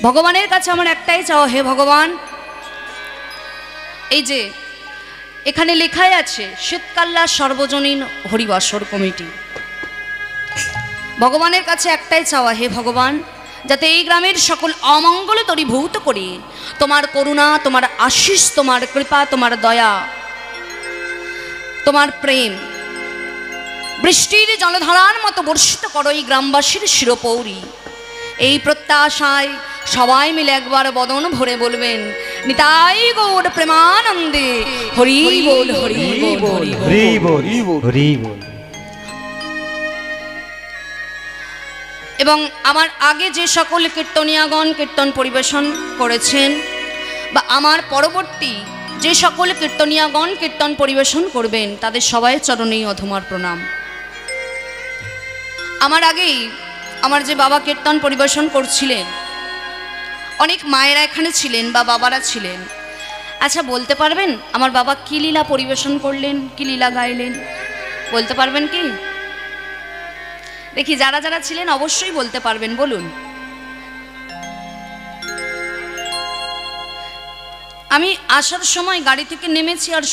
ভগবানের কাছে আমার একটাই চাওয়া, হে ভগবান, এই যে এখানে লেখাই আছে শীতকাল্লা সর্বজনীন হরিবাসর কমিটি, ভগবানের কাছে একটাই চাওয়া, হে ভগবান, যাতে এই গ্রামের সকল অমঙ্গল দূরীভূত করে তোমার করুণা, তোমার আশীষ, তোমার কৃপা, তোমার দয়া, তোমার প্রেম বৃষ্টির জলধারার মতো বর্ষিত করো এই গ্রামবাসীর শিরোপৌরি। এই প্রত্যাশায় সবাই মিলে একবার বদন ভরে বলবেন, নিতাই গৌর প্রেমানন্দে হরি বল, হরি বল, হরি বল, হরি বল। এবং আমার আগে যে সকল কীর্তনিয়াগণ কীর্তন পরিবেশন করেছেন, বা আমার পরবর্তী যে সকল কীর্তনিয়াগণ কীর্তন পরিবেশন করবেন, তাদের সবাই চরণেই অধমার প্রণাম। আমার আগেই আমার যে বাবা কীর্তন পরিবেশন করছিলেন, অনেক মায়েরা এখানে ছিলেন বা বাবারা ছিলেন। আচ্ছা, বলতে পারবেন আমার বাবা কি লীলা পরিবেশন করলেন, কি লীলা গাইলেন? বলতে পারবেন কি? দেখি যারা যারা ছিলেন অবশ্যই বলতে পারবেন, বলুন। আমি আসার সময় গাড়ি থেকে নেমেছি আর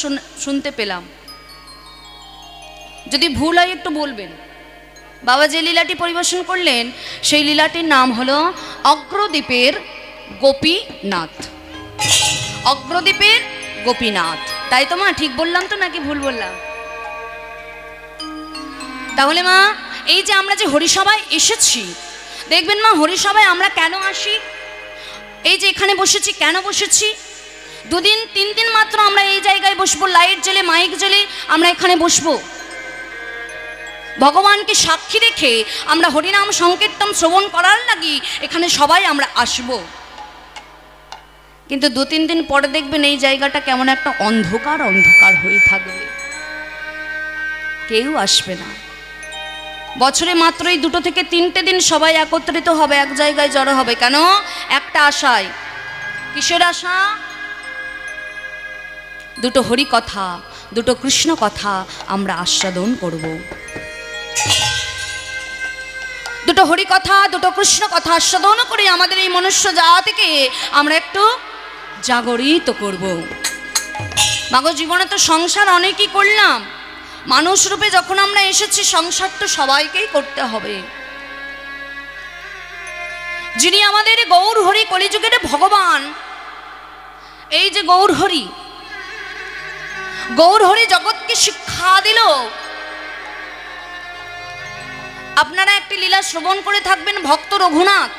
শুনতে পেলাম, যদি ভুল হয় একটু বলবেন। বাবা যে লীলাটি পরিবেশন করলেন সেই লীলাটির নাম হলো অগ্রদ্বীপের গোপীনাথ। অগ্রদ্বীপের গোপীনাথ, তাই তো মা? ঠিক বললাম তো নাকি ভুল বললাম? তাহলে মা, এই যে আমরা যে হরিসভায় এসেছি, দেখবেন মা, হরিসভায় আমরা কেন আসি? এই যে এখানে বসেছি, কেন বসেছি? 2 দিন 3 দিন মাত্র আমরা এই জায়গায় বসবো, লাইট জ্বেলে মাইক জ্বেলে আমরা এখানে বসবো, ভগবানকে সাক্ষী রেখে আমরা হরিনাম সংকীর্তন শ্রবণ করার লাগি এখানে সবাই আমরা আসব। কিন্তু 2-3 দিন পরে দেখবেন এই জায়গাটা কেমন একটা অন্ধকার অন্ধকার হয়ে থাকবে, কেউ আসবে না। বছরে মাত্র এই 2 থেকে 3টে দিন সবাই একত্রিত হবে, এক জায়গায় জড়ো হবে। কেন? একটা আশায়। কিসের আশা? 2টো হরি কথা, 2টো কৃষ্ণ কথা আমরা আস্বাদন করব। 2টো হরি কথা, 2টো কৃষ্ণ কথা আস্বাদন করে আমাদের এই মনুষ্য জাতিকে আমরা একটু জাগরিত করব। মাগো, জীবনে তো সংসার অনেকই করলাম, মানুষ রূপে যখন আমরা এসেছি সংসার তো সবাইকেই করতে হবে। যিনি আমাদের গৌর হরি, কলিযুগের ভগবান, এই যে গৌর হরি, গৌর হরি জগৎকে শিক্ষা দিল। আপনারা একটি লীলা শ্রবণ করে থাকবেন, ভক্ত রঘুনাথ।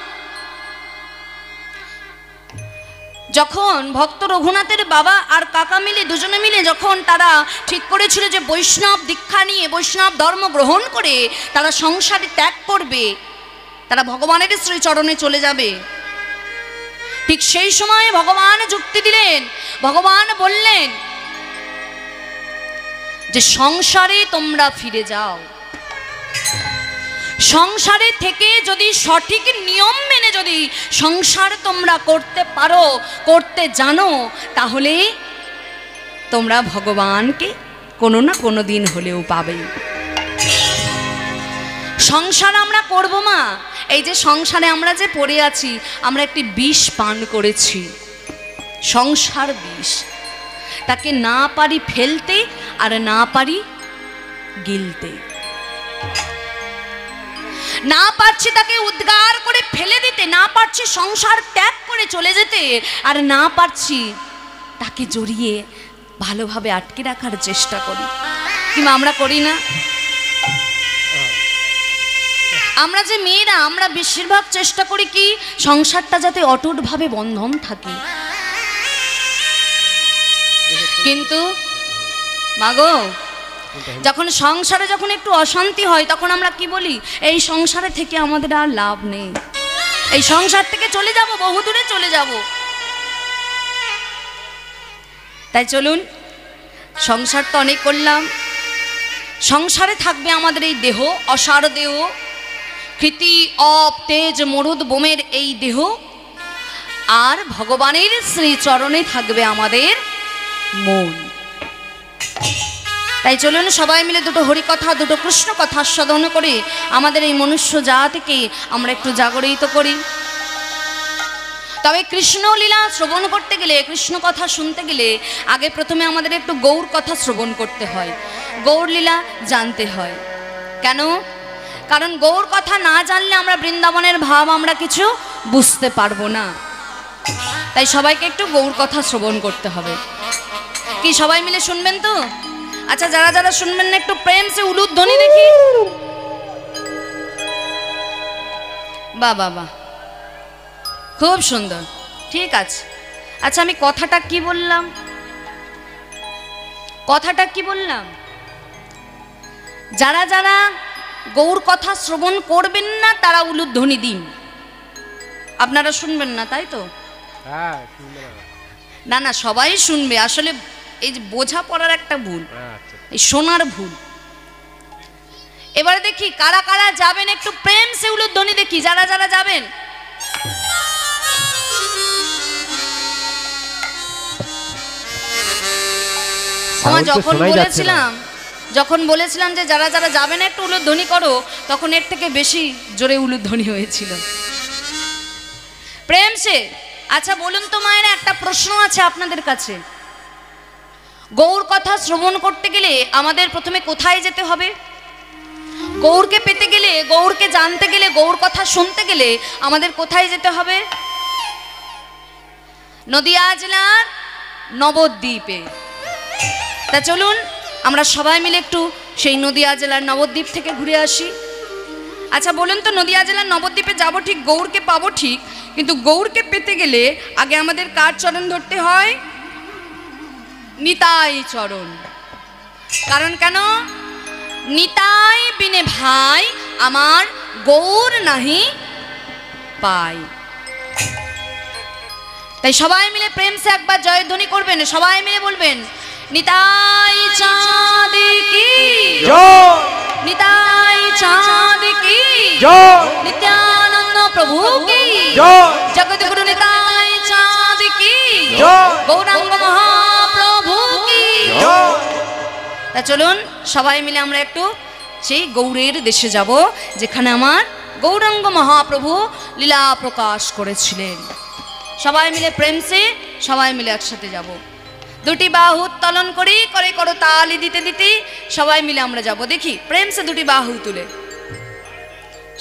যখন ভক্ত রঘুনাথের বাবা আর কাকা মিলে, দুজনে মিলে যখন তারা ঠিক করেছিল যে বৈষ্ণব দীক্ষা নিয়ে, বৈষ্ণব ধর্ম গ্রহণ করে তারা সংসারে ত্যাগ করবে, তারা ভগবানের শ্রীচরণে চলে যাবে, ঠিক সেই সময় ভগবান যুক্তি দিলেন। ভগবান বললেন যে সংসারে তোমরা ফিরে যাও, সংসারে থেকে যদি সঠিক নিয়ম মেনে যদি সংসার তোমরা করতে পারো, করতে জানো, তাহলে তোমরা ভগবানকে কোনো না কোনো দিন হলেও পাবে। সংসার আমরা করব মা, এই যে সংসারে আমরা যে পড়ে আছি, আমরা একটি বিষ পান করেছি, সংসার বিষ। তাকে না পারি ফেলতে আর না পারি গিলতে, না পারছি তাকে উদ্গার করে ফেলে দিতে, না পারছি সংসার ত্যাগ করে চলে যেতে, আর না পারছি তাকে জড়িয়ে ভালোভাবে আটকে রাখার চেষ্টা করি। কিংবা আমরা করি না? আমরা যে মেয়েরা, আমরা বেশিরভাগ চেষ্টা করি কি সংসারটা যাতে অটুটভাবে বন্ধন থাকে। কিন্তু মাগো, যখন সংসারে যখন একটু অশান্তি হয় তখন আমরা কি বলি? এই সংসারে থেকে আমাদের আর লাভ নেই, এই সংসার থেকে চলে যাব, বহু দূরে চলে যাব। তাই চলুন, সংসার তো অনেক করলাম, সংসারে থাকবে আমাদের এই দেহ, অসার দেহ, কৃতি অপ তেজ মরুদ বোমের এই দেহ, আর ভগবানের শ্রীচরণে থাকবে আমাদের মন। তাই চলুন সবাই মিলে 2টো হরি কথা, 2টো কৃষ্ণ কথা আস্বাদন করে আমাদের এই মনুষ্য জাতিকে আমরা একটু জাগরিত করি। তবে কৃষ্ণ লীলা শ্রবণ করতে গেলে, কৃষ্ণ কথা শুনতে গেলে আগে প্রথমে আমাদের একটু গৌর কথা শ্রবণ করতে হয়, গৌর লীলা জানতে হয়। কেন? কারণ গৌর কথা না জানলে আমরা বৃন্দাবনের ভাব আমরা কিছু বুঝতে পারবো না। তাই সবাইকে একটু গৌর কথা শ্রবণ করতে হবে। কি সবাই মিলে শুনবেন তো? আচ্ছা, যারা যারা শুনবেন না একটু প্রেম সে উলুধ্বনি দেখি। বাহ বাহ বাহ, খুব সুন্দর, ঠিক আছে। আচ্ছা, আমি কথাটা কি বললাম? কথাটা কি বললাম? যারা যারা গৌর কথা শ্রবণ করবেন না তারা উলুধ্বনি দিন। আপনারা শুনবেন না, তাই তো? না না, সবাই শুনবে। আসলে এই যে বোঝা পড়ার একটা ভুল, এই শোনার ভুল। এবারে দেখি কারা কারা যাবেন, একটু প্রেম সে উলুধ্বনি দেখি। যারা যারা যাবেন, আমার যখন বলেছিলাম যে যারা যারা যাবেন একটু উলুধ্বনি করো, তখন এর থেকে বেশি জোরে উলুধ্বনি হয়েছিল। প্রেম সে। আচ্ছা বলুন তো মায়েরা, একটা প্রশ্ন আছে আপনাদের কাছে। গৌর কথা শ্রবণ করতে গেলে আমাদের প্রথমে কোথায় যেতে হবে? গৌরকে পেতে গেলে, গৌরকে জানতে গেলে, গৌর কথা শুনতে গেলে আমাদের কোথায় যেতে হবে? নদিয়া জেলার নবদ্বীপে। তা চলুন আমরা সবাই মিলে একটু সেই নদিয়া জেলার নবদ্বীপ থেকে ঘুরে আসি। আচ্ছা বলুন তো, নদিয়া জেলার নবদ্বীপে যাব ঠিক, গৌরকে পাবো ঠিক, কিন্তু গৌরকে পেতে গেলে আগে আমাদের কার চরণ ধরতে হয়? নিতাই চরণ। কারণ কেন? নিতাই বিনে ভাই আমার গৌর নাহি পাই। তাই সবাই মিলে প্রেম সে একবার জয়ধ্বনি করবেন, সবাই মিলে বলবেন নিতাই চাঁদ কি জয়, নিতাই চাঁদ কি জয়, নিত্যানন্দ প্রভু কি জয়, জগৎগুরু নিতাই চাঁদ কি জয়, গৌরাঙ্গ মহাপ্রভু কি জয়। তা চলুন সবাই মিলে আমরা একটু সেই গৌরের দেশে যাব, যেখানে আমার গৌরাঙ্গ মহাপ্রভু লীলা প্রকাশ করেছিলেন। সবাই মিলে প্রেম সে সবাই মিলে একসাথে যাব। দুটি বাহু উত্তোলন করি, করে করো তালি দিতে দিতে সবাই মিলে আমরা যাব। দেখি প্রেম সে দুটি বাহু তুলে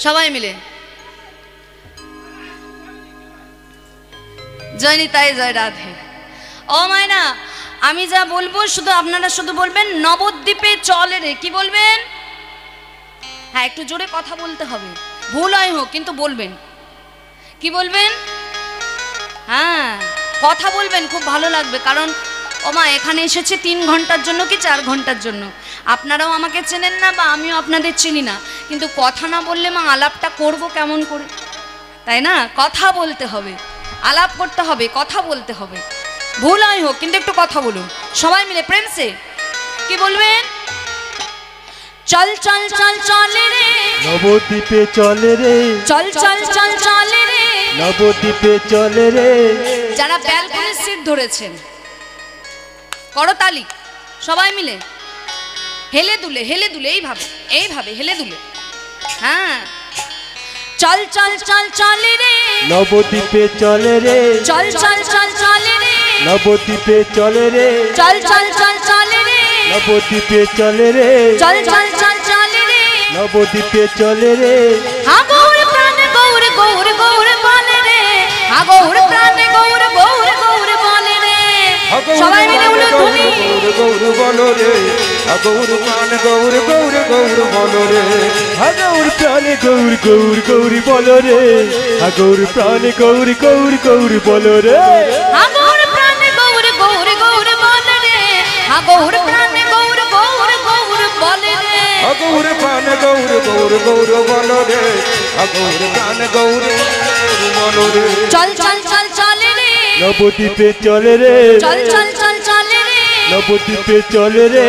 সবাই মিলে জয় নিতাই জয় রাধে। ও মায়না, আমি যা বলবো শুধু আপনারা শুধু বলবেন নবদ্বীপে চলে রে। কি বলবেন? হ্যাঁ, একটু জোরে কথা বলতে হবে, ভুল হয় হোক কিন্তু বলবেন। কি বলবেন? হ্যাঁ, কথা বলবেন, খুব ভালো লাগবে। কারণ ও মা, এখানে এসেছে 3 ঘন্টার জন্য কি 4 ঘন্টার জন্য। আপনারাও আমাকে চেনেন না বা আমিও আপনাদের চিনি না, কিন্তু কথা না বললে মা আলাপটা করব কেমন করে? তাই না? কথা বলতে হবে, আলাপ করতে হবে, কথা বলতে হবে। ভুল হয় হোক কিন্তু একটু কথা বলুন সবাই মিলে প্রেম সে। কি বলবেন? চল চল চল চলে রে নবদ্বীপে চলে রে, চল চল চল চলে রে নবদ্বীপে চলে রে। যারা ব্যালকনির সিট ধরেছেন করতালি সবাই মিলে, হেলে দুলে হেলে দুলে, এইভাবে এইভাবে হেলে দুলে। হ্যাঁ, চল চল চল চলে রে নবদ্বীপে চলে রে, চল চল চল চলে রে নবদ্বীপে চলে রে, চল চল চল চলে রে নবদ্বীপে চলে রে, চল চল চল চলে রে নবদ্বীপে চলে রে। গৌর প্রাণে গৌর গৌর গৌর বলে রে, গৌর প্রাণে গৌর গৌর গৌর বলে রে। সবাই মিলে উলুধ্বনি গৌর বলো রে, গৌর প্রাণে গৌর গৌর গৌর বলো রে, গৌর প্রাণে গৌর গৌর গৌর বলো রে, গৌর প্রাণে গৌর গৌর গৌর বলো রে, গৌর প্রাণে গৌর গৌর গৌর বলে রে, গৌর প্রাণে গৌর গৌর গৌর বলে রে, গৌর প্রাণে গৌর গৌর গৌর বলো রে, গৌর প্রাণে গৌর গৌর বলো রে। চল চল চল চলে রে নবদ্বীপে চলে রে, চল চল চল চলে রে নবদ্বীপে চলে রে।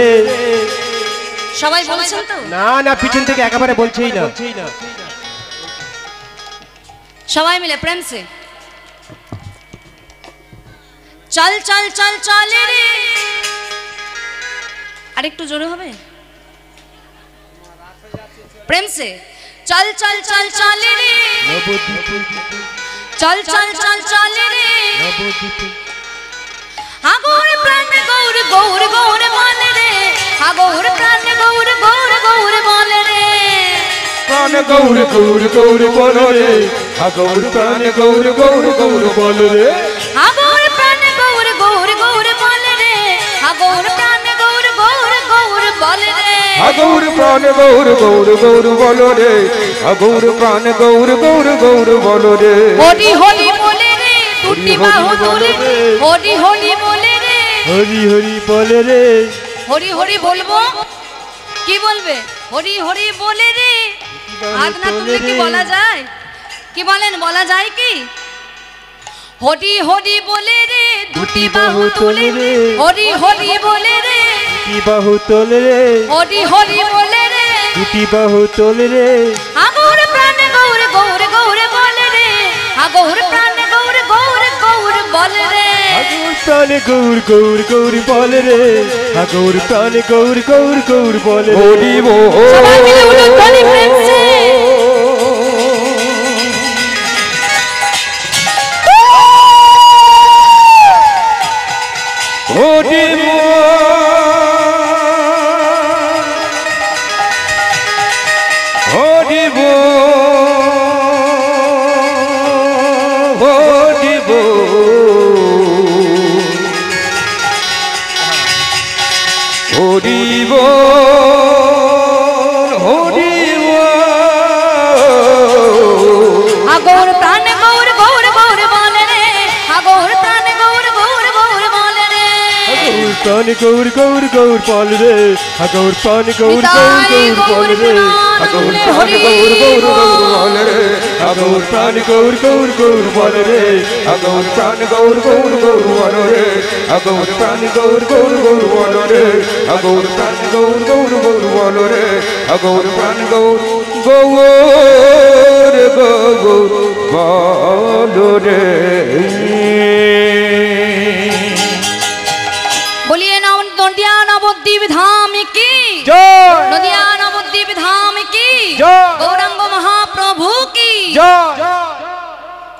সবাই বলছেন তো? না না, পিছন থেকে একেবারে বলছেই না। সবাই মিলে প্রেম সে চল চল চল চলে রে। আরেকটু জোরে হবে প্রেম সে। চল চল চল চলে রে, চল চল চল চল রে নবদ্বীপে আগর প্রাণ গৌর গৌর গৌর বলে রে আগর প্রাণ গৌর গৌর গৌর বলে রে প্রাণ গৌর গৌর গৌর বলো রে আগৌর প্রাণ গৌর গৌর গৌর বলো রে আগর প্রাণ গৌর গৌর গৌর বলে রে আগর প্রাণ গৌর গৌর গৌর বলে রে আগৌর প্রাণ গৌর গৌর গৌর বলো রে আগৌর প্রাণ গৌর গৌর গৌর বলো রে হরি হরি বলে রে দুটি বাহু তুলে রে হরি হরি বলে রে হরি হরি বলে রে হরি হরি বলবো কি বলবে হরি হরি বলে রে হাত না তুললে কি বলা যায় কি বলেন বলা যায় কি হরি হরি বলে রে দুটি বাহু তুলে রে হরি হরি বলে রে দুটি বাহু তোলে রে হরি হরি বলে রে দুটি বাহু তোলে রে আগর প্রাণ গৌর গৌর গৌর বলে রে আগর প্রাণ গৌর গৌর গৌর বলে রে আগৌর প্রাণ গৌর গৌর গৌর বলে রে আগৌর প্রাণ গৌর গৌর গৌর বলে রে হরি বল সবাই মিলে বলুন ধ্বনি প্রেম সে হরি হরি হরি হরি হরি আগর প্রাণ গৌর গৌর গৌর বলে রে আগর প্রাণ গৌর গৌর গৌর বলে রে আগৌর প্রাণ গৌর গৌর গৌর বলে রে আগৌর প্রাণ গৌর গৌর গৌর বলে রে আগৌর প্রাণ গৌর গৌর গৌর বলে রে আগৌর প্রাণ গৌর গৌর গৌর বলে রে আগৌর প্রাণ গৌর গৌর গৌর বলে রে আগৌর প্রাণ গৌর গৌর গৌর বলে রে আগৌর প্রাণ গৌর গৌর গৌর বলে রে আগৌর প্রাণ গৌর গৌর গৌর বলো রে বলিয়ে নাম নদিয়া নবদ্বীপ ধাম কি জয় নদিয়া নবদ্বীপ ধাম কি জয় গৌরাঙ্গ মহাপ্রভু কি জয়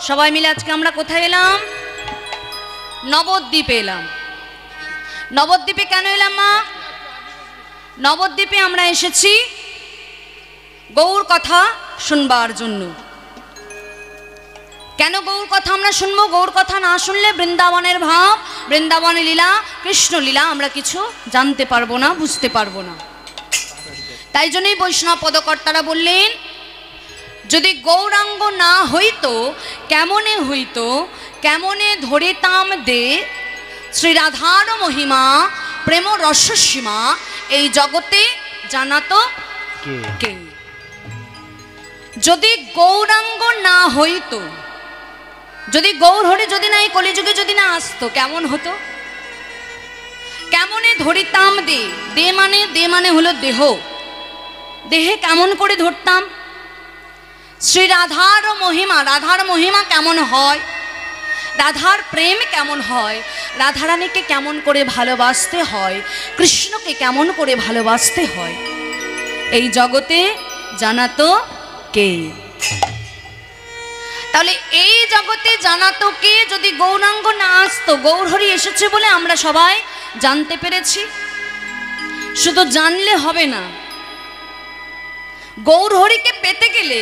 সবাই মিলে আজকে আমরা কোথায় এলাম নবদ্বীপে এলাম নবদ্বীপে কেন এলাম মা নবদ্বীপে আমরা এসেছি গৌর কথা শুনবার জন্য কেন গৌর কথা আমরা শুনবো গৌর কথা না শুনলে বৃন্দাবনের ভাব বৃন্দাবনের লীলা কৃষ্ণ লীলা আমরা কিছু জানতে পারবো না বুঝতে পারবো না তাই জন্যই বৈষ্ণব পদকর্তারা বললেন যদি গৌরাঙ্গ না হইতো কেমনে ধরিতাম দে শ্রী রাধার মহিমা প্রেম রসসীমা এই জগতে জানাতো কে যদি গৌরাঙ্গ না হইতো যদি গৌর হরি যদি না এই কলিযুগে যদি না আসতো কেমন হতো কেমনে ধরিতাম দে মানে হলো দেহ দেহে কেমন করে ধরতাম শ্রী রাধার মহিমা কেমন হয় রাধার প্রেম কেমন হয় রাধারানীকে কেমন করে ভালোবাসতে হয় কৃষ্ণকে কেমন করে ভালোবাসতে হয় এই জগতে জানাতো কে তাহলে এই জগতে জানাতো কে যদি গৌরাঙ্গ না আসতো গৌরহরি এসেছে বলে আমরা সবাই জানতে পেরেছি শুধু জানলে হবে না গৌরহরিকে পেতে গেলে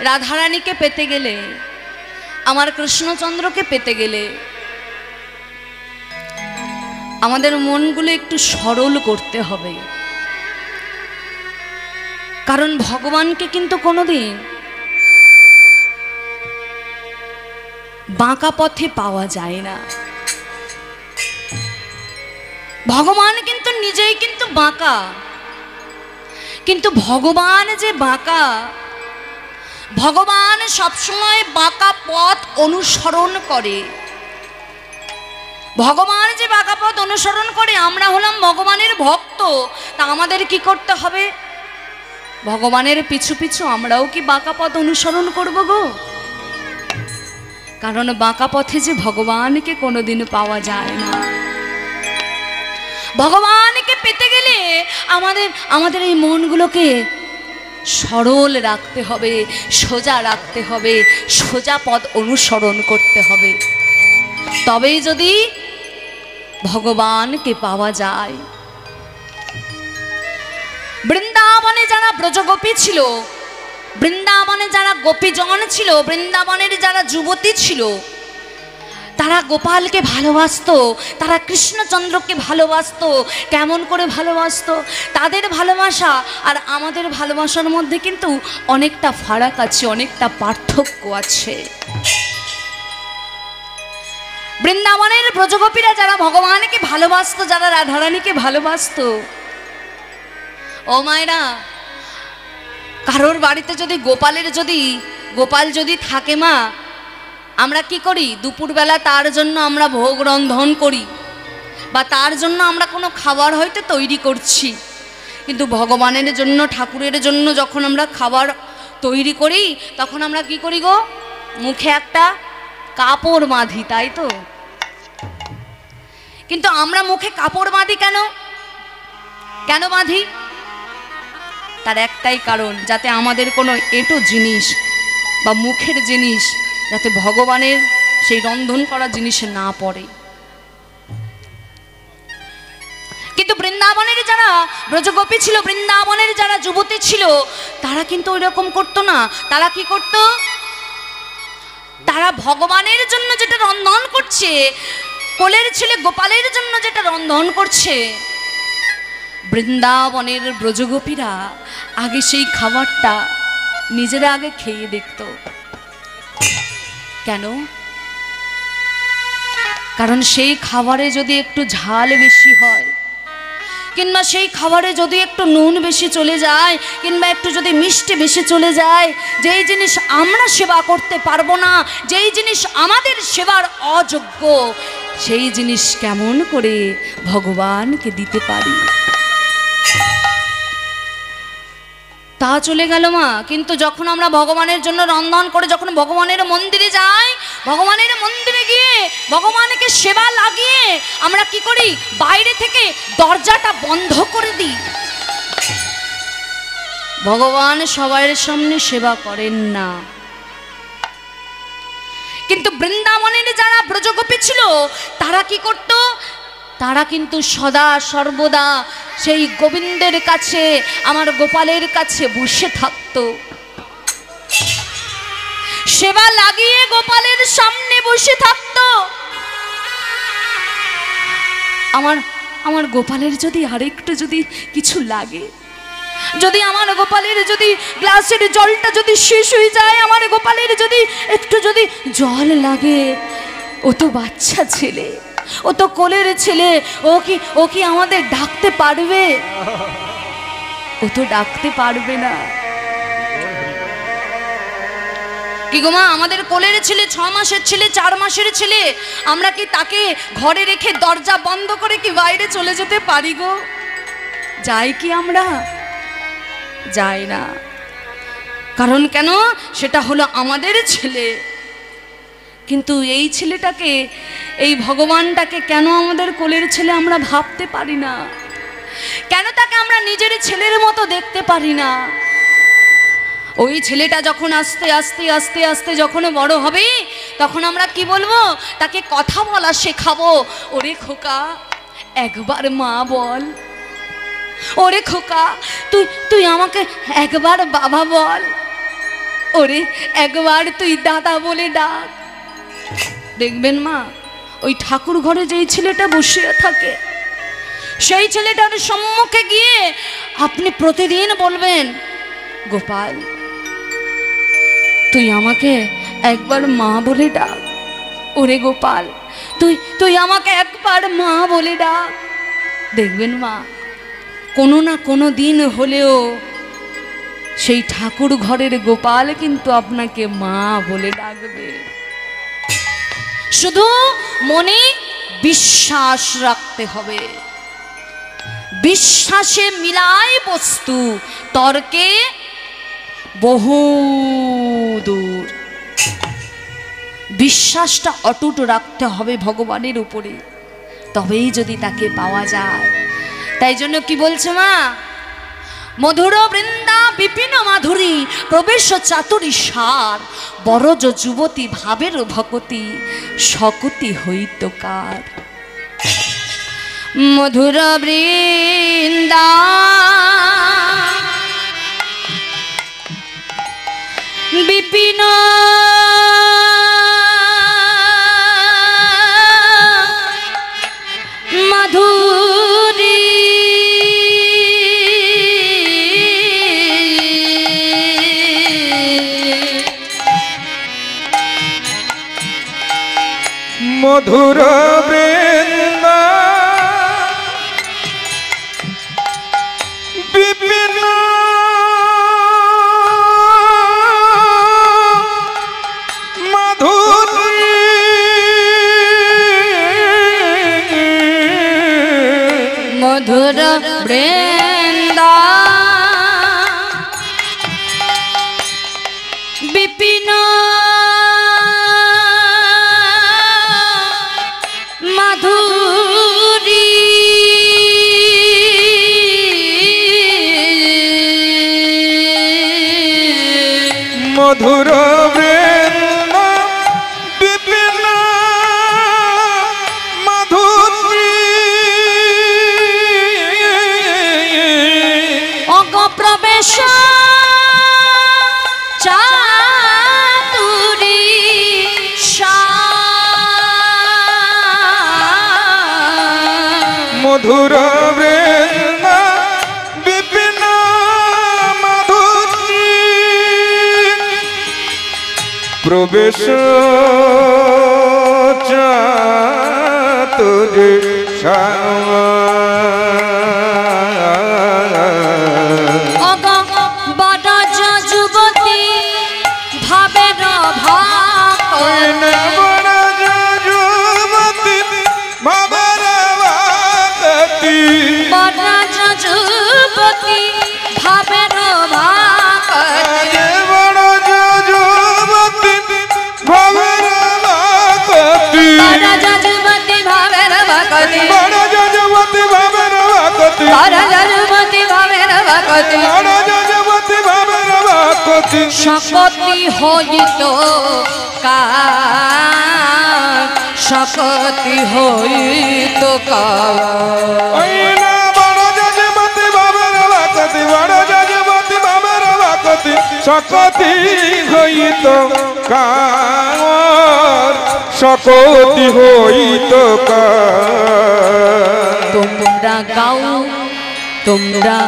রাধারানীকে পেতে গেলে আমার কৃষ্ণচন্দ্রকে পেতে গেলে আমাদের মনগুলো একটু সরল করতে হবে কারণ ভগবানকে কিন্তু কোনোদিন বাঁকা পথে পাওয়া যায় না ভগবান কিন্তু নিজেই কিন্তু বাঁকা কিন্তু ভগবান যে বাঁকা ভগবান সবসময় বাঁকা পথ অনুসরণ করে ভগবান যে বাঁকা পথ অনুসরণ করে আমরা হলাম ভগবানের ভক্ত তা আমাদের কি করতে হবে ভগবানের পিছু পিছু আমরাও কি বাঁকা পথ অনুসরণ করব গো কারণ বাঁকা পথে যে ভগবানকে কোনোদিন পাওয়া যায় না ভগবানকে পেতে গেলে আমাদের এই মনগুলোকে সরল রাখতে হবে, সোজা রাখতে হবে, সোজা পথ অনুসরণ করতে হবে, তবেই যদি ভগবানকে পাওয়া যায়। বৃন্দাবনে যারা ব্রজগোপী ছিল, বৃন্দাবনে যারা গোপীজন ছিল, বৃন্দাবনের যারা যুবতী ছিল, তারা গোপালকে ভালোবাসতো, তারা কৃষ্ণচন্দ্রকে ভালোবাসতো। কেমন করে ভালোবাসতো? তাদের ভালোবাসা আর আমাদের ভালোবাসার মধ্যে কিন্তু অনেকটা ফারাক আছে, অনেকটা পার্থক্য আছে। বৃন্দাবনের ব্রজগোপীরা যারা ভগবানকে ভালোবাসতো, যারা রাধারানীকে ভালোবাসতো, ও মায়েরা, কারোর বাড়িতে যদি গোপাল যদি থাকে মা, আমরা কি করি? দুপুরবেলা তার জন্য আমরা ভোগ রন্ধন করি, বা তার জন্য আমরা কোনো খাবার হয়তো তৈরি করছি। কিন্তু ভগবানের জন্য, ঠাকুরের জন্য যখন আমরা খাবার তৈরি করি, তখন আমরা কি করি গো? মুখে একটা কাপড় বাঁধি, তাই তো? কিন্তু আমরা মুখে কাপড় বাঁধি কেন? কেন বাঁধি? তার একটাই কারণ, যাতে আমাদের কোনো এঁটো জিনিস বা মুখের জিনিস যাতে ভগবানের সেই রন্ধন করা জিনিসে না পড়ে। কিন্তু বৃন্দাবনের যারা ব্রজগোপী ছিল, বৃন্দাবনের যারা যুবতী ছিল, তারা কিন্তু ওই রকম করতো না। তারা কি করত? তারা ভগবানের জন্য যেটা রন্ধন করছে, কোলের ছেলে গোপালের জন্য যেটা রন্ধন করছে, বৃন্দাবনের ব্রজগোপীরা আগে সেই খাবারটা নিজেরা আগে খেয়ে দেখত। কেন? কারণ সেই খাবারে যদি একটু ঝাল বেশি হয়, কিংবা সেই খাবারে যদি একটু নুন বেশি চলে যায়, কিংবা একটু যদি মিষ্টি বেশি চলে যায়, যেই জিনিস আমরা সেবা করতে পারবো না, যেই জিনিস আমাদের সেবার অযোগ্য, সেই জিনিস কেমন করে ভগবানকে দিতে পারি? তা চলে গেল মা। কিন্তু যখন আমরা ভগবানের জন্য রন্ধন করে যখন ভগবানের মন্দিরে যাই, ভগবানের মন্দিরে গিয়ে ভগবানকে সেবা লাগিয়ে আমরা কি করি? বাইরে থেকে দরজাটা বন্ধ করে দিই। ভগবান সবার সামনে সেবা করেন না। কিন্তু বৃন্দাবনের যারা ব্রজগোপী ছিল, তারা কি করত? তারা কিন্তু সদা সর্বদা সেই গোবিন্দের কাছে, আমার গোপালের কাছে বসে থাকত, সেবা লাগিয়ে গোপালের সামনে বসে থাকত। আমার গোপালের যদি আরেকটু যদি কিছু লাগে, যদি আমার গোপালের যদি গ্লাসের জলটা যদি শেষ হয়ে যায়, আমার গোপালের যদি একটু যদি জল লাগে, ও তো বাচ্চা ছেলে, ও তো কোলের ছেলে, ও কি আমাদের ডাকতে পারবে? ও তো ডাকতে পারবে না। কি গো মা, আমাদের কোলের ছেলে 6 মাসের ছেলে, 4 মাসের ছেলে, আমরা কি তাকে ঘরে রেখে দরজা বন্ধ করে কি বাইরে চলে যেতে পারি গো? যাই কি আমরা? যাই না। কারণ কেন? সেটা হলো আমাদের ছেলে। কিন্তু এই ছেলেটাকে, এই ভগবানটাকে কেন আমাদের কোলের ছেলে আমরা ভাবতে পারি না? কেন তাকে আমরা নিজের ছেলের মতো দেখতে পারি না? ওই ছেলেটা যখন আস্তে আস্তে আস্তে আস্তে যখন বড় হবে, তখন আমরা কি বলবো? তাকে কথা বলা শেখাবো। ওরে খোকা, একবার মা বল। ওরে খোকা, তুই আমাকে একবার বাবা বল। ওরে একবার তুই দাদা বলে ডাক। দেখবেন মা, ওই ঠাকুর ঘরে যেই ছেলেটা বসে থাকে, সেই ছেলেটার সম্মুখে গিয়ে আপনি প্রতিদিন বলবেন, গোপাল তুই আমাকে একবার মা বলে ডাক। ওরে গোপাল, তুই আমাকে একবার মা বলে ডাক। দেখবেন মা, কোনো না কোনো দিন হলেও সেই ঠাকুর ঘরের গোপাল কিন্তু আপনাকে মা বলে ডাকবে। শুধু মনে বিশ্বাস রাখতে হবে। বিশ্বাসে মিলায় বস্তু, তর্কে বহু দূর। বিশ্বাসটা অটুট রাখতে হবে ভগবানের উপরে, তবেই যদি তাকে পাওয়া যায়। তাই জন্য কি বলছে মা? মধুর বৃন্দা বিপিন মাধুরী প্রবেশ চাতুরী সার বরজ যুবতী ভাবের ভকতি শকুতি হইত কার। মধুর বৃন্দা বিপিন মাধুরী মধুর বৃন্দা বিপিন মাধুরী মধুর বৃন্দা বিপিন মাধুরী মধুর বৃন্দা বিপিন মাধুরী অঙ্গ প্রবেশ চাতুরী মধুর বৃন্দা বিপিন মাধুরী প্রবেশ চাতুরী অগ বরজ যুবতী ভাবের বরজ যুবতী ভাবের বরজ যুবতী ভাবের শকতি হইত কার শকতি হইত শকতি হইত কার শকতি হইত কার। তোমরা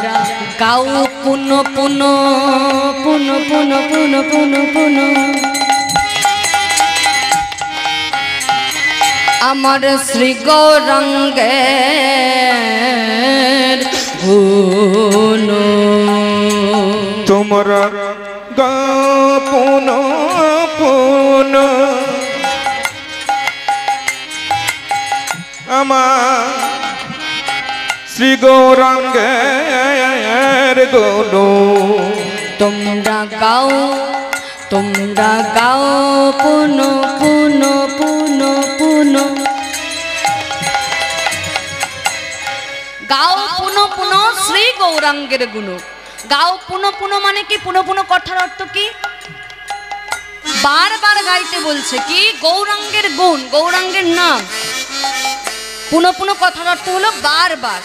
গাও পুন পুন পুন পুন পুন পুন পুন আমার শ্রী গৌরাঙ্গের গুণ। তোমরা গাও পুন পুন আমার শ্রী গৌরাঙ্গের গুণ। তোমরা গাও পুন পুন পুন পুন গাও পুন পুন শ্রী গৌরাঙ্গের গুণ। গাও পুন পুন মানে কি? পুন পুন কথার অর্থ কি? বারবার গাইতে বলছে কি? গৌরাঙ্গের গুণ, গৌরাঙ্গের নাম। পুন পুন কথার অর্থ হলো বারবার,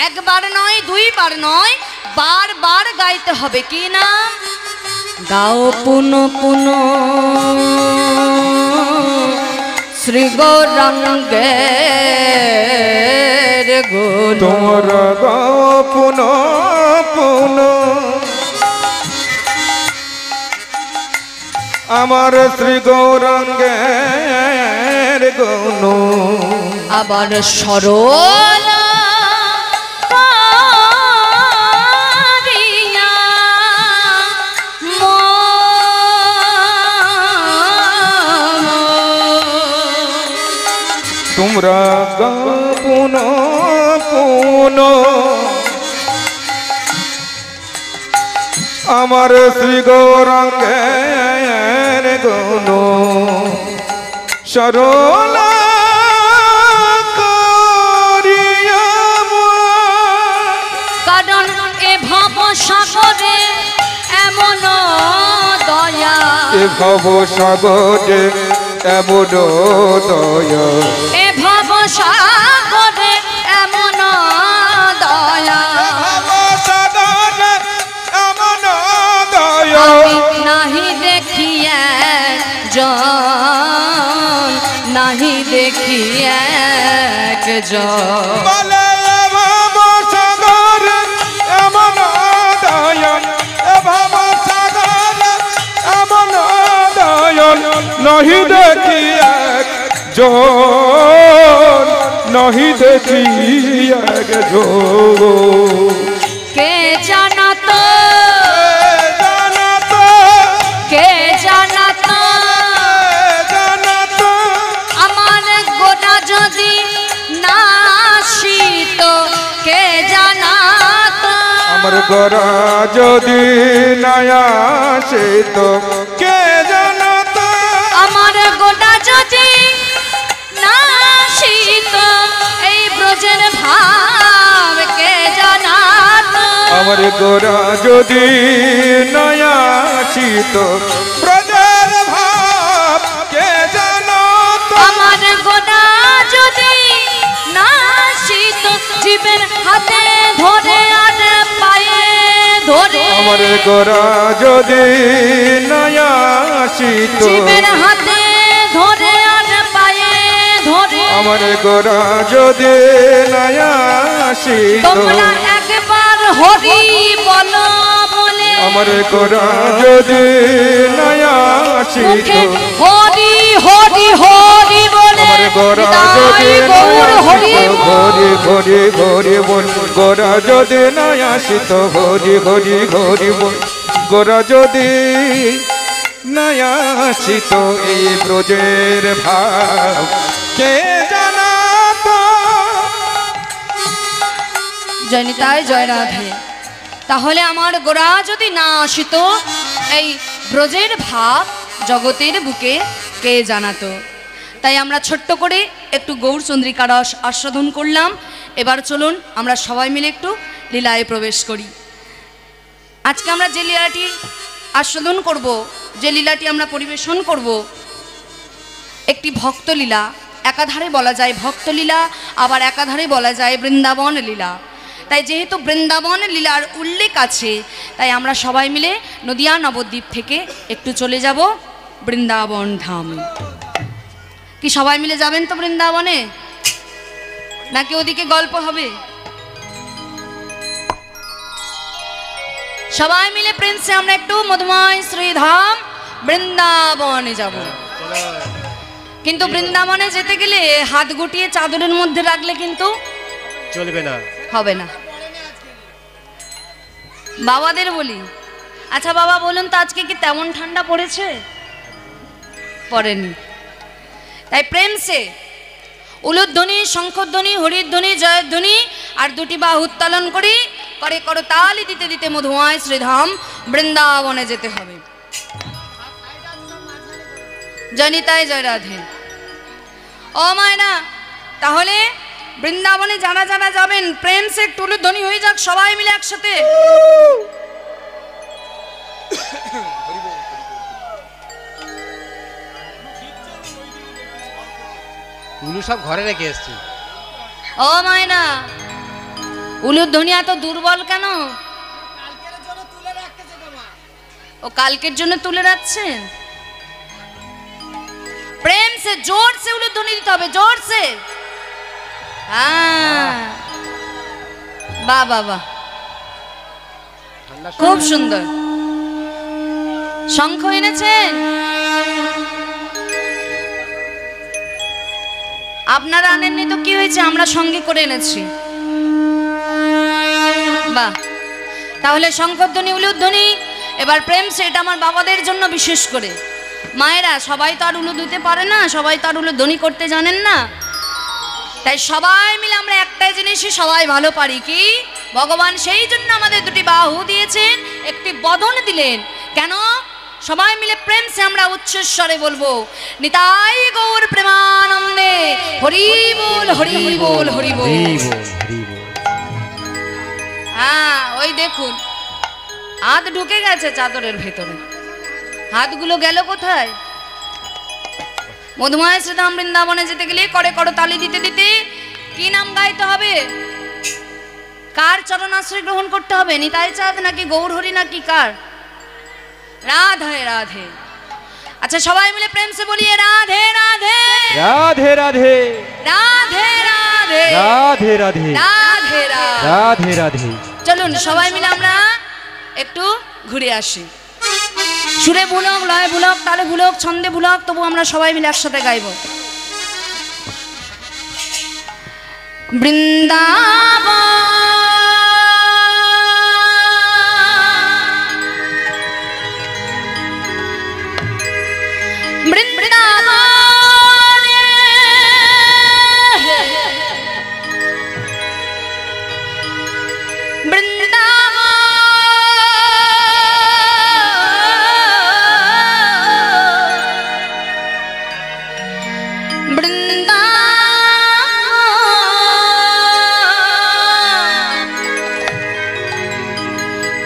একবার নয়, দুইবার নয়, বারবার গাইতে হবে। কি না? গাও পুন পুন শ্রী গৌরাঙ্গের গুণ। তোমরা গাও পুন পুন আমার শ্রী গৌরাঙ্গের গুণ। আবার সরল তোমরা গাও পুন পুন আমার শ্রী গৌরাঙ্গের গুণ। সরল কারণ এ ভব এ ভব সাগরে এমন দয়া এ ভব সাগরে এমন দয়া সাগরে এমন দয়া আমি নাহি দেখি একজন, নাহি দেখি একজন। বলে ভব সাগরে এমন দয়া এ ভব সাগরে এমন দয়া নাহি দেখি একজন, নাহি দেখি একজন। কে জানাতো, জানাতো কে জানাতো জানাতো আমার গোটা যদি না আসিত, কে জানাতো আমার গড়া যদি না আসিত, কে জানাতো আমার গোটা যদি না আসিত, এই ব্রজের ভাব কে জানাতো আমার গড়া যদি না আসিত, ব্রজের ভাব কে জানাতো আমার গোটা যদি না আসিত, জীবের হাতে ধরে আর পায়ে ধরে আমার গড়া যদি না আসিত, জীবের হাতে ধরে আর পায়ে ধরে আমার গড়া যদি না আসিত, তোমরা একবার হরি বলো বলে আমার গড়া যদি না আসিত, মুখে হরি হরি হরি বলে আমার গড়া যদি তাই না গৌর হরি আসিত, ঘরে ঘরে ঘরে বল গড়া যদি না আসিত, ঘরে ঘরে ঘরে বল গড়া যদি না আসিত, এই ব্রজের ভাব কে জানাতো। জয় নিতাই জয় রাধে। তাহলে আমার গোড়া যদি না আসিত, এই ব্রজের ভাব জগতের বুকে কে জানাতো। তাই আমরা ছোট্ট করে একটু গৌরচন্দ্রিকার রস আস্বাদন করলাম। এবার চলুন আমরা সবাই মিলে একটু লীলায় প্রবেশ করি। আজকে আমরা যে লীলাটি আস্বাদন করব, যে লীলাটি আমরা পরিবেশন করব, একটি ভক্তলীলা। একাধারে বলা যায় ভক্তলীলা, আবার একাধারে বলা যায় বৃন্দাবন লীলা। তাই যেহেতু বৃন্দাবন লীলার উল্লেখ আছে, তাই আমরা সবাই মিলে নদিয়া নবদ্বীপ থেকে একটু চলে যাব বৃন্দাবন ধাম। কি সবাই মিলে যাবেন তো বৃন্দাবনে, নাকি ওদিকে গল্প হবে? সবাই মিলে প্রিন্সে আমরা একটু মধুময় শ্রীধাম বৃন্দাবনে যাব। কিন্তু বৃন্দাবনে যেতে গেলে হাত গুটিয়ে চাদরের মধ্যে রাখলে কিন্তু চলবে না, হবে না। বাবাদের বলি, আচ্ছা বাবা বলুন তো আজকে কি তেমন ঠান্ডা পড়েছে? পড়েনি। তাই প্রেমসে উলুধ্বনি, শঙ্খধ্বনি, হরিধ্বনি, জয়ধ্বনি আর দুটি বাহু উত্তোলন করি করে করতালি দিতে দিতে মধুময় শ্রীধাম বৃন্দাবনে যেতে হবে। জয়নিতাই জয় রাধে। ও মায়না, তাহলে বৃন্দাবনে যারা যারা যাবেন প্রেমসে একটু উলুধ্বনি হয়ে যাক সবাই মিলে একসাথে। উলু সব ঘরে রেখে এসছি। ও মায়না, উলুধ্বনি এত দুর্বল কেন? ও কালকের জন্য তুলে রাখছেন। প্রেম সে জোর সে উলুধ্বনি দিতে হবে, জোর সে। বাহ বাহ বাহ, খুব সুন্দর। শঙ্খ এনেছেন? আপনারা আনেননি তো কি হয়েছে, আমরা সঙ্গে করে এনেছি। বাহ, তাহলে শঙ্খধ্বনি, উলুধ্বনি। এবার প্রেম সে, এটা আমার বাবাদের জন্য বিশেষ করে। মায়েরা সবাই তো আর উলু দিতে পারে না, সবাই তো আর উলুধ্বনি করতে জানেন না। তাই সবাই মিলে আমরা একটাই জিনিসই সবাই ভালো পারি, কি ভগবান সেই জন্য আমাদের দুটি বাহু দিয়েছেন, একটি বদন দিলেন। কেন? সবাই মিলে প্রেম সে আমরা উচ্চস্বরে বলবো, নিতাই গৌর প্রেমানন্দে হরি বল হরি বল হরি বল। হ্যাঁ, ওই দেখুন হাত ঢুকে গেছে চাদরের ভেতরে। হাতগুলো গেল কোথায়? মধুময় শ্রীধাম বৃন্দাবনে যেতে গেলে করে করতালি দিতে দিতে কি নাম গাইতে হবে? কার চরণাশ্রয় গ্রহণ করতে হবে? নিতাই চাঁদ নাকি গৌরহরি নাকি কার? রাধে রাধে। আচ্ছা সবাই মিলে প্রেম সে বলিয়ে রাধে রাধে রাধে রাধে রাধে রাধে রাধে রাধে রাধে রাধে। রাধে রাধে। চলুন সবাই মিলে আমরা একটু ঘুরে আসি। সুরে ভুলক, লয় ভুলক, তালে ভুলক, ছন্দে ভুলক, তবু আমরা সবাই মিলে একসাথে গাইব। বৃন্দাবন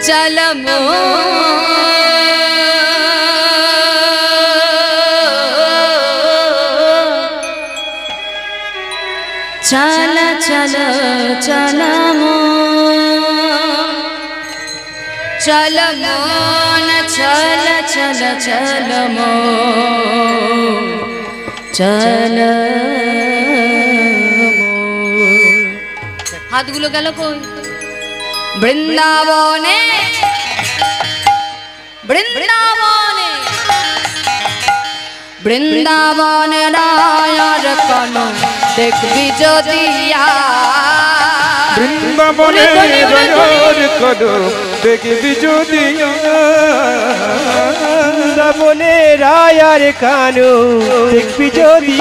চলমো চল চল চলমো চলমন চল চল চলমো চল। হাতগুলো গেল কই? বৃন্দাবনে বৃন্দাবনে বৃন্দাবনে রায়ার কন দেখবি যদি বৃন্দাবনে রায়ার কদম দেখবি যদি বৃন্দাবনে রায়ার কানু দেখবি যদি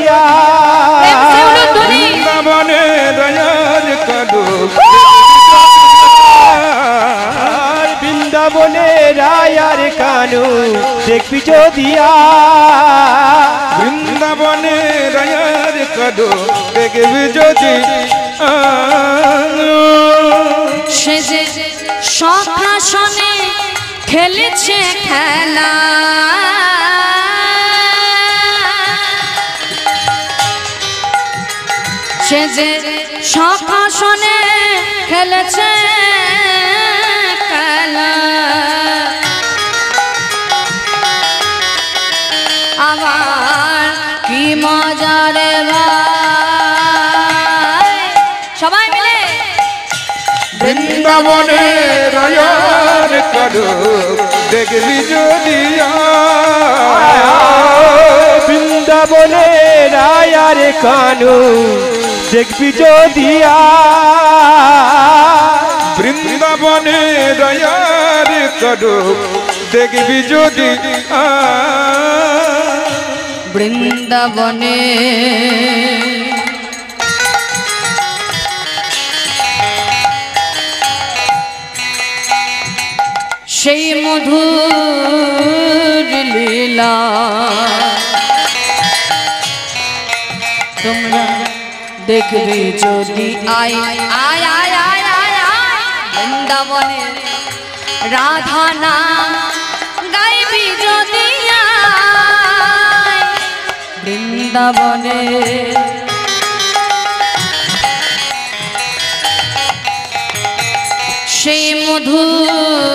বৃন্দাবনে রায়ার কদম বৃন্দাবনে রায়ার কানু দেখবি যদি বৃন্দাবনে রায়ার কদম দেখবি যদি সে যে সখাসনে খেলেছে খেলা সে যে সখাসনে খেলেছে খেলা আমার কি মজা রে ভাই। সবাই মিলে বৃন্দাবনে রায়ার কদম দেখবি যদি বৃন্দাবনে রায়ার কানু দেখবি যদি বৃন্দাবনে রায়ার কদম দেখবি যদি বৃন্দাবনে সেই মধুর লীলা তোমরা দেখবে যদি আয় আয় আয় আয় আয় আয় বৃন্দাবনে রাধা নাম গাইবি যদি আয় বৃন্দাবনে সেই মধুর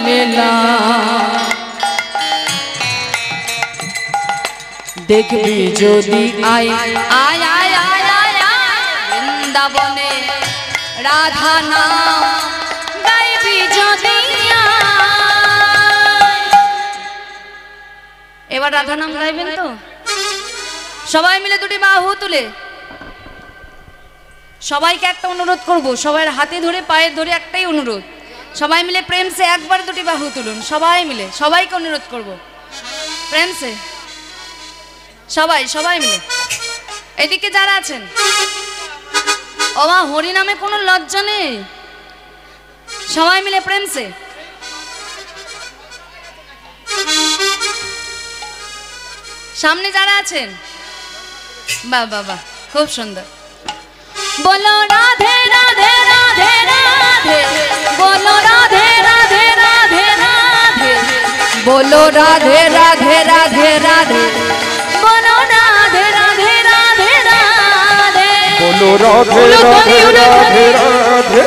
লীলা দেখবি যদি আয় আয় আয় আয় আয় বৃন্দাবনে রাধা নাম গাইবি যদি এবার রাধা নাম গাইবেন তো সবাই মিলে দুটি বাহু তুলে। সবাইকে একটা অনুরোধ করব, সবার হাতে ধরে পায়ে ধরে একটাই অনুরোধ, সবাই মিলে প্রেম সে একবার দুটি বাহু তুলুন। সবাই মিলে সবাইকে অনুরোধ করব প্রেম সে, সবাই সবাই মিলে। এদিকে যারা আছেন ও মা হরি নামে কোনো লজ্জা নেই, সবাই মিলে প্রেম সে। সামনে যারা আছেন বাহ বাহ বাহ খুব সুন্দর। बोलो राधे राधे राधे राधे बोलो राधे राधे राधे राधे बोलो बोलो राधे राधे राधे राधे बोलो राधे राधे राधे राधे बोलो राधे राधे राधे राधे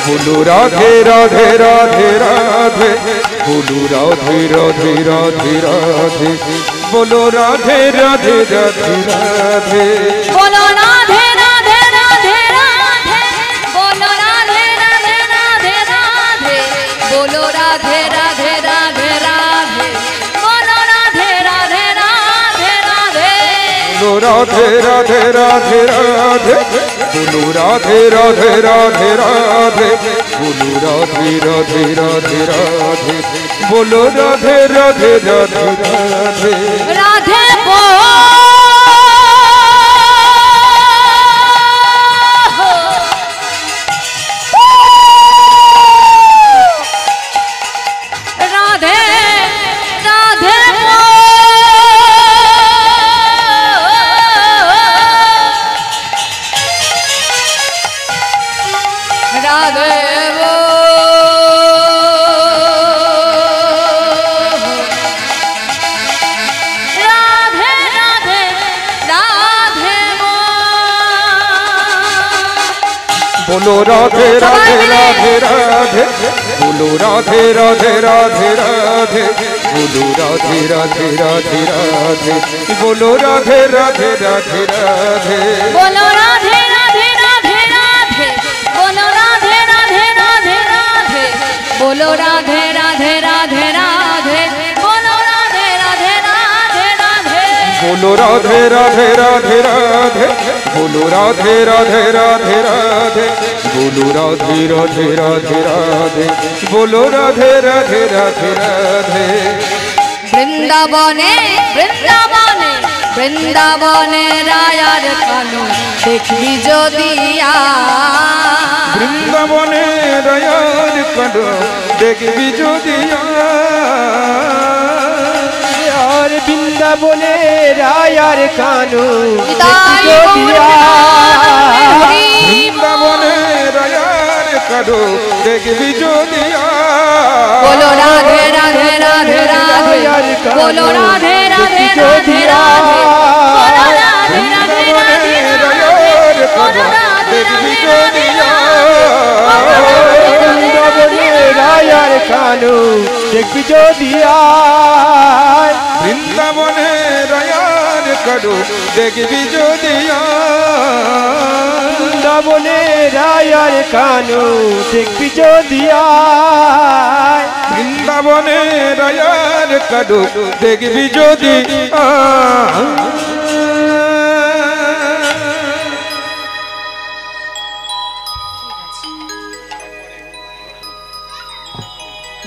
बोलो राधे राधे राधे राधे बोलो राधे राधे राधे राधे बोलो राधे राधे राधे राधे बोलो राधे राधे राधे राधे बोलो राधे राधे राधे राधे बोलो राधे राधे राधे राधे बोलो राधे राधे राधे राधे बोलो राधे राधे राधे राधे बोलो राधे राधे राधे राधे बोलो राधे राधे राधे राधे बोलो राधे राधे राधे राधे राधे राधे राधे राधे बोलो राधे राधे राधे राधे बोलो राधे राधे राधे राधे बोलो राधे राधे राधे राधे बोलो राधे राधे राधे राधे बोलो राधे राधे राधे राधे बोलो राधे राधे राधे राधे बोलो राधे राधे राधे राधे बोलो राधे राधे राधे राधे बोलो राधे राधे राधे राधे बोलो राधे राधे राधे राधे बोलो राधे राधे राधे राधे बोलो राधे राधे राधे राधे বৃন্দাবনে বৃন্দাবনে বৃন্দাবনে রায়ার কানু দেখবি যদি বৃন্দাবনে রায়ার কানু দেখবি যদি আর বৃন্দাবনে রায়ার কানু বৃন্দাবনে রায়ার কানু দেখবি যদি बोलो राधे राधे राधे राधे बोलो राधे राधे राधे राधे बोलो राधे राधे राधे राधे बोलो राधे राधे राधे বৃন্দাবনে রায়ার কানু দেখবি যদি বৃন্দাবনে রায়ার কানু দেখবি যদি বৃন্দাবনে রায়ার কানু দেখবি যদি বৃন্দাবনে রায়ার কানু দেখবি যদি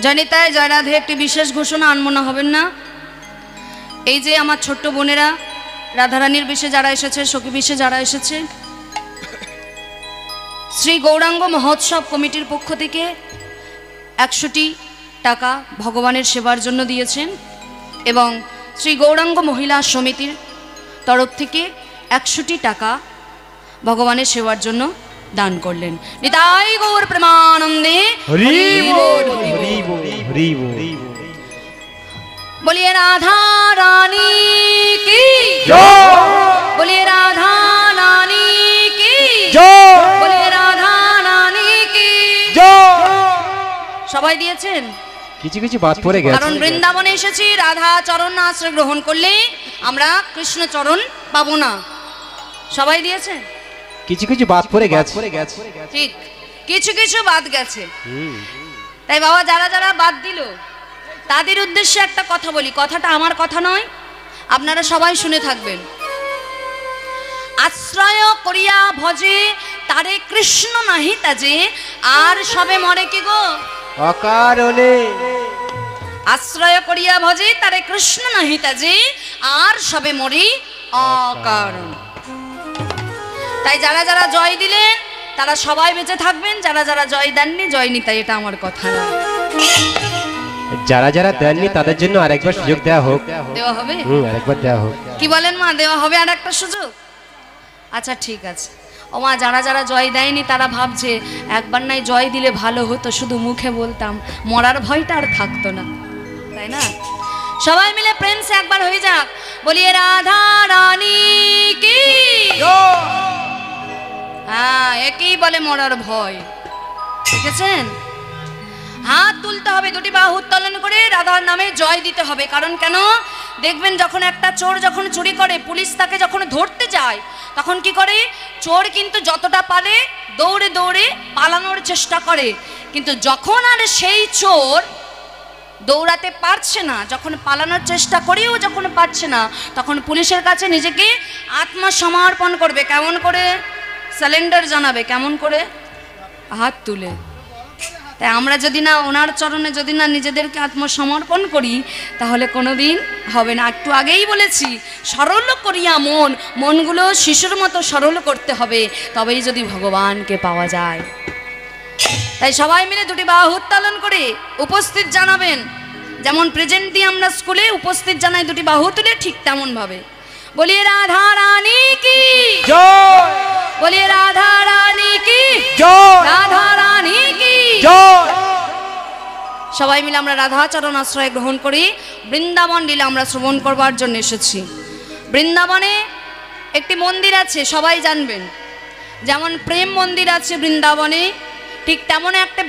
জনিতায় জয় রাধে একটি বিশেষ ঘোষণা আনমনা হবেন না। এই যে আমার ছোট্ট বোনেরা রাধারানীর বেশে যারা এসেছে, সখী বেশে যারা এসেছে, শ্রী গৌরাঙ্গ মহোৎসব কমিটির পক্ষ থেকে 100টি টাকা ভগবানের সেবার জন্য দিয়েছেন এবং শ্রী গৌরাঙ্গ মহিলা সমিতির তরফ থেকে 100টি টাকা ভগবানের সেবার জন্য দান করলেন। নিতাই গৌর প্রেমানন্দে হরি বল হরি বল হরি বল। बोलिए राधा रानी की জয় बोलिए राधा रानी की জয় बोलिए राधा रानी की জয় সবাই দিয়েছেন, কিছু কিছু বাদ পড়ে কারণ গেছে। বৃন্দাবনে এসেছি, রাধা চরণ আশ্রয় গ্রহণ করলে আমরা কৃষ্ণ চরণ পাবো না। সবাই দিয়েছেন, কিছু কিছু বাদ পড়ে গেছে। ঠিক, কিছু কিছু বাদ গেছে। তাই বাবা যারা যারা বাদ দিল তাদের উদ্দেশ্যে একটা কথা বলি, কথাটা আমার কথা নয়, আপনারা সবাই শুনে থাকবেন। আশ্রয় করিয়া ভজে তারে কৃষ্ণ নাহি তাজে আর সবে মরে কি গো অকারণে। আশ্রয় করিয়া ভজে তারে কৃষ্ণ নাহি তাজে আর সবে মরে অকারণ। তাই যারা যারা জয় দিলেন তারা সবাই বেঁচে থাকবেন, যারা যারা জয় দেননি জয় নি, তাই এটা আমার কথা না। যারা যারা দেননি তাদের জন্য আরেকবার সুযোগ দেওয়া হোক। দেওয়া হবে, আরেকবার দেওয়া হোক। কি বলেন মা, দেওয়া হবে আর একটা সুযোগ? আচ্ছা ঠিক আছে। ও মা, যারা যারা জয় দেয়নি তারা ভাবছে একবার নাই জয় দিলে ভালো হতো, শুধু মুখে বলতাম, মরার ভয়টা আর থাকতো না, তাই না? সবাই মিলে প্রেম সে একবার হয়ে যাক, বলিয়ে রাধা রানী কি। হ্যাঁ, একই বলে মরার ভয়। দেখেছেন? হাত তুলতে হবে, দুটি বাহু উত্তোলন করে রাধার নামে জয় দিতে হবে। কারণ কেন? দেখবেন যখন একটা চোর যখন চুরি করে, পুলিশ তাকে যখন ধরতে যায়, তখন কি করে? চোর কিন্তু যতটা পারে দৌড়ে দৌড়ে পালানোর চেষ্টা করে, কিন্তু যখন আর সেই চোর দৌড়াতে পারছে না, যখন পালানোর চেষ্টা করেও যখন পারছে না, তখন পুলিশের কাছে নিজেকে আত্মসমর্পণ করবে। কেমন করে? সারেন্ডার জানাবে। কেমন করে? হাত তুলে। তাই আমরা যদি না ওনার চরণে যদি না নিজেদেরকে আত্মসমর্পণ করি, তাহলে কোনোদিন হবে না। একটু আগেই বলেছি, সরল করিয়া মনগুলো শিশুর মতো সরল করতে হবে, তবেই যদি ভগবানকে পাওয়া যায়। তাই সবাই মিলে দুটি বাহু উত্তোলন করে উপস্থিত জানাবেন। যেমন প্রেজেন্ট দিয়ে আমরা স্কুলে উপস্থিত জানাই দুটি বাহু তুলে, ঠিক তেমন ভাবে বলিয়ে রাধা রানী কি জয়, বলিয়ে রাধা রানী কি জয়, রাধা রানী কি জয়। সবাই মিলে আমরা রাধাচরণ আশ্রয় গ্রহণ করি। বৃন্দাবন লীলা আমরা শ্রবণ করবার জন্য এসেছি। বৃন্দাবনে একটি মন্দির আছে, সবাই জানবেন। যেমন প্রেম মন্দির আছে বৃন্দাবনে, ঠিক তেমন একটা